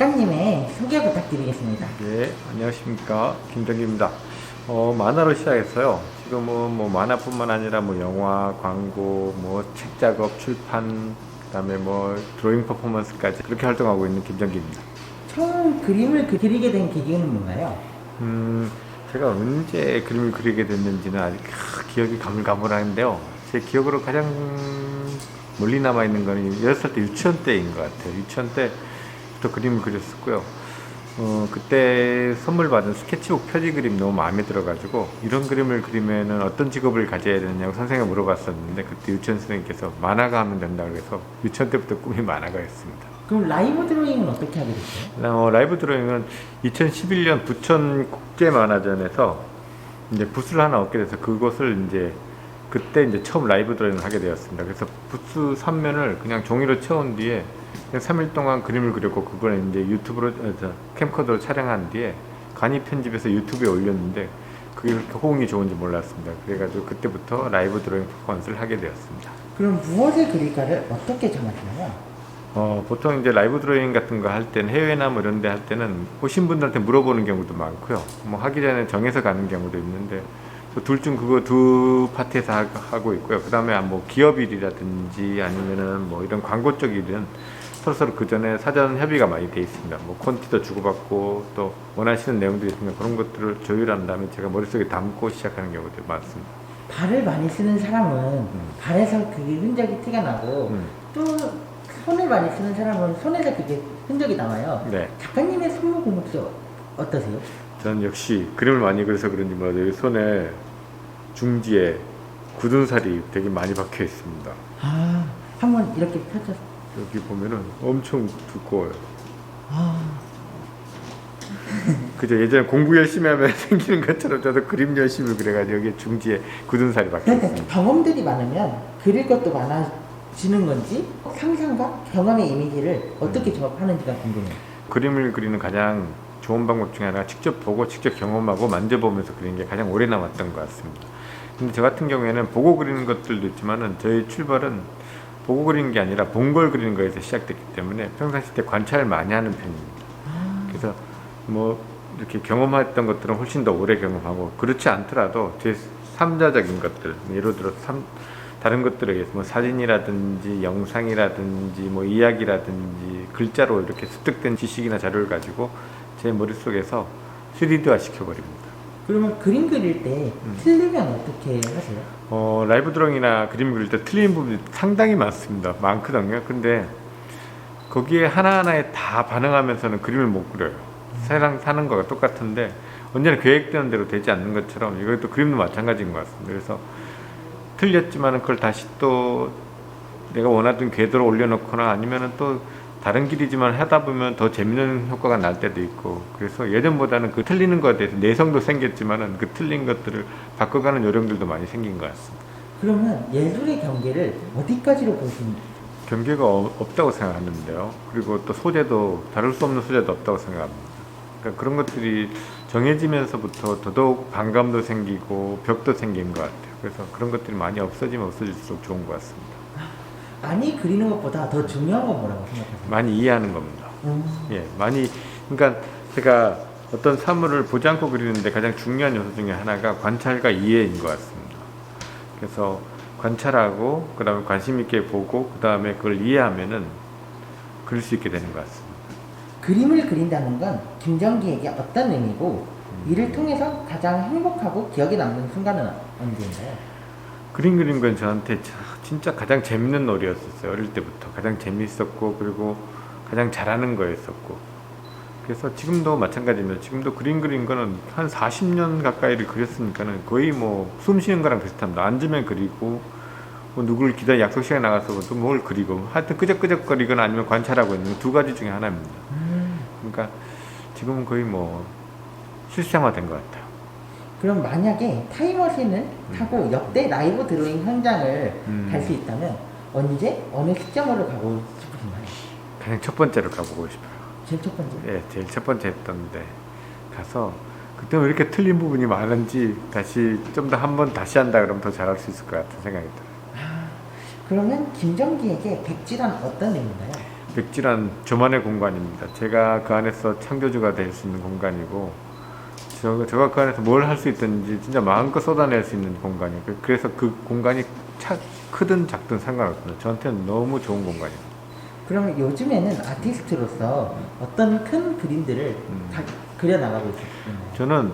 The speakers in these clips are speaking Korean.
작가님의 소개 부탁드리겠습니다. 네, 안녕하십니까. 김정기입니다. 만화로 시작했어요. 지금은 뭐 만화뿐만 아니라 뭐 영화, 광고, 뭐 책 작업, 출판, 그다음에 뭐 드로잉 퍼포먼스까지 그렇게 활동하고 있는 김정기입니다. 처음 그림을 그리게 된 계기는 뭔가요? 제가 언제 그림을 그리게 됐는지는 아직 기억이 가물가물한데요. 제 기억으로 가장 멀리 남아있는 거는 6살 때 유치원 때인 것 같아요. 유치원 때부터 그림을 그렸었고요. 그때 선물 받은 스케치북 표지 그림 너무 마음에 들어가지고 이런 그림을 그리면은 어떤 직업을 가져야 되느냐고 선생님이 물어봤었는데, 그때 유치원 선생님께서 만화가 하면 된다고 해서 유치원 때부터 꿈이 만화가였습니다. 그럼 라이브 드로잉은 어떻게 하게 됐어요? 라이브 드로잉은 2011년 부천 국제만화전에서 이제 부스를 하나 얻게 돼서 그것을 이제 그때 이제 처음 라이브 드로잉을 하게 되었습니다. 그래서 부스 3면을 그냥 종이로 채운 뒤에 그냥 3일 동안 그림을 그렸고, 그걸 이제 유튜브로 캠코더로 촬영한 뒤에 간이 편집해서 유튜브에 올렸는데 그게 그렇게 호응이 좋은지 몰랐습니다. 그래가지고 그때부터 라이브 드로잉 퍼포먼스를 하게 되었습니다. 그럼 무엇을 그릴까를 어떻게 정하시나요? 보통 이제 라이브 드로잉 같은 거 할 때는 해외나 뭐 이런 데 할 때는 오신 분들한테 물어보는 경우도 많고요. 뭐 하기 전에 정해서 가는 경우도 있는데, 둘 중 그거 두 파트에서 하고 있고요. 그 다음에 뭐 기업 일이라든지 아니면은 뭐 이런 광고 쪽 일은 서로 그 전에 사전 협의가 많이 돼 있습니다. 뭐 콘티도 주고받고 또 원하시는 내용들이 있으면 그런 것들을 조율한 다음에 제가 머릿속에 담고 시작하는 경우도 많습니다. 발을 많이 쓰는 사람은 발에서 그게 흔적이 티가 나고 또 손을 많이 쓰는 사람은 손에서 그게 흔적이 나와요. 네. 작가님의 손목 공력이 어떠세요? 저는 역시 그림을 많이 그려서 그런지 몰라도 여기 손에 중지에 굳은 살이 되게 많이 박혀 있습니다. 아, 한번 이렇게 펼쳐서. 여기 보면은 엄청 두꺼워요. 아, 그죠? 예전에 공부 열심히 하면 생기는 것처럼 저도 그림 열심히 그래가지고 여기 중지에 굳은 살이 박혀 그러니까 있습니다. 경험들이 많으면 그릴 것도 많아지는 건지 상상과 경험의 이미지를 어떻게 조합하는지가 궁금해요. 그림을 그리는 가장 좋은 방법 중에 하나가 직접 보고 직접 경험하고 만져보면서 그리는 게 가장 오래 남았던 것 같습니다. 근데 저 같은 경우에는 보고 그리는 것들도 있지만은 저희 출발은 보고 그리는 게 아니라 본 걸 그리는 거에서 시작됐기 때문에 평상시 때 관찰을 많이 하는 편입니다. 그래서 뭐 이렇게 경험했던 것들은 훨씬 더 오래 경험하고, 그렇지 않더라도 제 3자적인 것들, 예를 들어 다른 것들에 의해서 뭐 사진이라든지 영상이라든지 뭐 이야기라든지 글자로 이렇게 습득된 지식이나 자료를 가지고 제 머릿속에서 3D화 시켜버립니다. 그러면 그림 그릴 때 틀리면 어떻게 하세요? 라이브 드로잉이나 그림 그릴 때 틀린 부분이 상당히 많거든요. 근데 거기에 하나하나에 다 반응하면서는 그림을 못 그려요. 세상 사는 거가 똑같은데 언제나 계획되는 대로 되지 않는 것처럼 이것도 그림도 마찬가지인 것 같습니다. 그래서 틀렸지만은 그걸 다시 또 내가 원하던 궤도로 올려놓거나 아니면은 또 다른 길이지만 하다 보면 더 재밌는 효과가 날 때도 있고, 그래서 예전보다는 그 틀리는 것에 대해서 내성도 생겼지만은 그 틀린 것들을 바꿔가는 요령들도 많이 생긴 것 같습니다. 그러면 예술의 경계를 어디까지로 보십니까? 경계가 없다고 생각하는데요. 그리고 또 소재도 다룰 수 없는 소재도 없다고 생각합니다. 그러니까 그런 것들이 정해지면서부터 더더욱 반감도 생기고 벽도 생긴 것 같아요. 그래서 그런 것들이 많이 없어지면 없어질수록 좋은 것 같습니다. 많이 그리는 것보다 더 중요한 건 뭐라고 생각하세요? 많이 이해하는 겁니다. 예, 그러니까 제가 어떤 사물을 보지 않고 그리는데 가장 중요한 요소 중에 하나가 관찰과 이해인 것 같습니다. 그래서 관찰하고 그 다음에 관심 있게 보고 그 다음에 그걸 이해하면은 그릴 수 있게 되는 것 같습니다. 그림을 그린다는 건 김정기에게 어떤 의미고 이를 통해서 가장 행복하고 기억에 남는 순간은 언제인가요? 그림 그린 건 저한테 진짜 가장 재밌는 놀이였었어요. 어릴 때부터 가장 재밌었고, 그리고 가장 잘하는 거였었고, 그래서 지금도 마찬가지입니다. 지금도 그림 그린 거는 한 40년 가까이를 그렸으니까는 거의 뭐 숨 쉬는 거랑 비슷합니다. 앉으면 그리고 뭐 누구를 기다려 약속 시간에 나가서 또 뭘 그리고, 하여튼 끄적끄적거리거나 아니면 관찰하고 있는 두 가지 중에 하나입니다. 그러니까 지금은 거의 뭐 실생화된 것 같아요. 그럼 만약에 타임머신을 타고 역대 라이브 드로잉 현장을 갈 수 있다면 언제 어느 시점으로 가고 싶으신가요? 그냥 첫 번째로 가보고 싶어요. 제일 첫 번째. 예, 제일 첫 번째 했던데 가서 그때 왜 이렇게 틀린 부분이 많은지 다시 좀 더 한 번 다시 한다 그러면 더 잘할 수 있을 것 같은 생각이 들어요. 그러면 김정기에게 백지란 어떤 의미인가요? 백질한 저만의 공간입니다. 제가 그 안에서 창조주가 될 수 있는 공간이고, 제가 그 안에서 뭘 할 수 있든지 진짜 마음껏 쏟아낼 수 있는 공간이에요. 그래서 그 공간이 크든 작든 상관없습니다. 저한테는 너무 좋은 공간이에요. 그러면 요즘에는 아티스트로서 어떤 큰 그림들을 다 그려나가고 있었나요? 저는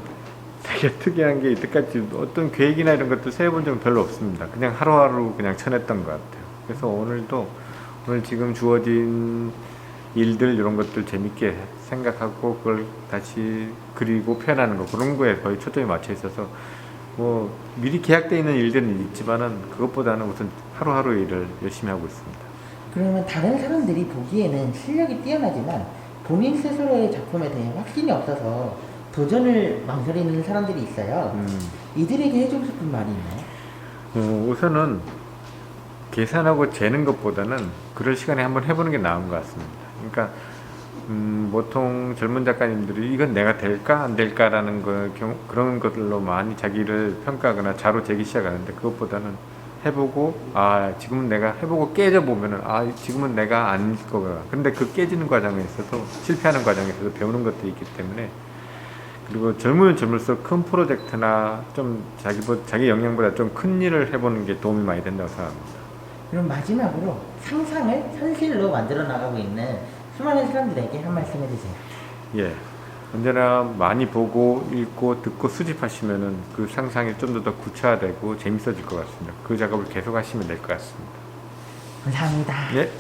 되게 특이한 게 이때까지 어떤 계획이나 이런 것도 세워본 적은 별로 없습니다. 그냥 하루하루 그냥 쳐냈던 것 같아요. 그래서 오늘 지금 주어진 일들 이런 것들 재밌게 생각하고 그걸 다시 그리고 표현하는 거 그런 거에 거의 초점이 맞춰 있어서 뭐 미리 계약되어 있는 일들은 있지만은 그것보다는 우선 하루하루 일을 열심히 하고 있습니다. 그러면 다른 사람들이 보기에는 실력이 뛰어나지만 본인 스스로의 작품에 대해 확신이 없어서 도전을 망설이는 사람들이 있어요. 이들에게 해주고 싶은 말이 있나요? 우선은 계산하고 재는 것보다는 그럴 시간에 한번 해보는 게 나은 것 같습니다. 그러니까 보통 젊은 작가님들이 이건 내가 될까 안 될까라는 그런 것들로 많이 자기를 평가하거나 자로 재기 시작하는데 그것보다는 해보고 지금은 내가 해보고 깨져보면은 지금은 내가 아닐 거가 근데 그 깨지는 과정에 있어서 실패하는 과정에 있어서 배우는 것들이 있기 때문에 그리고 젊으면 젊을수록 큰 프로젝트나 좀 자기 역량보다 좀 큰 일을 해보는 게 도움이 많이 된다고 생각합니다. 그럼 마지막으로 상상을 현실로 만들어 나가고 있는 수많은 사람들에게 한 말씀 해주세요. 예. 언제나 많이 보고 읽고 듣고 수집하시면은 그 상상이 좀 더 구체화되고 재밌어질 것 같습니다. 그 작업을 계속 하시면 될 것 같습니다. 감사합니다. 예.